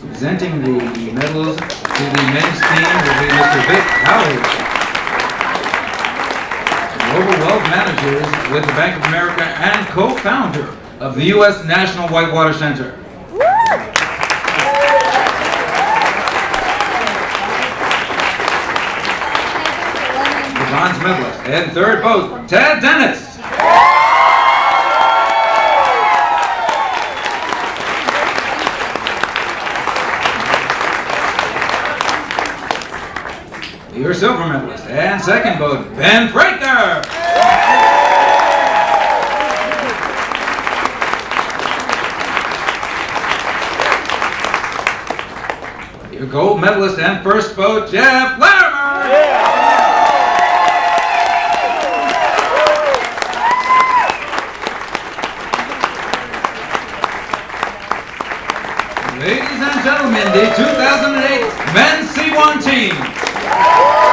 Presenting the medals to the men's team will be Mr. Vic Howard. Global Wealth Managers with the Bank of America and co-founder of the US National Whitewater Center. The bronze medalist and third boat, Ted Dennis. Your silver medalist and second boat, Ben Breaker. Your gold medalist and first boat, Jeff Larimer. Ladies and gentlemen, the 2008 Men's C1 team.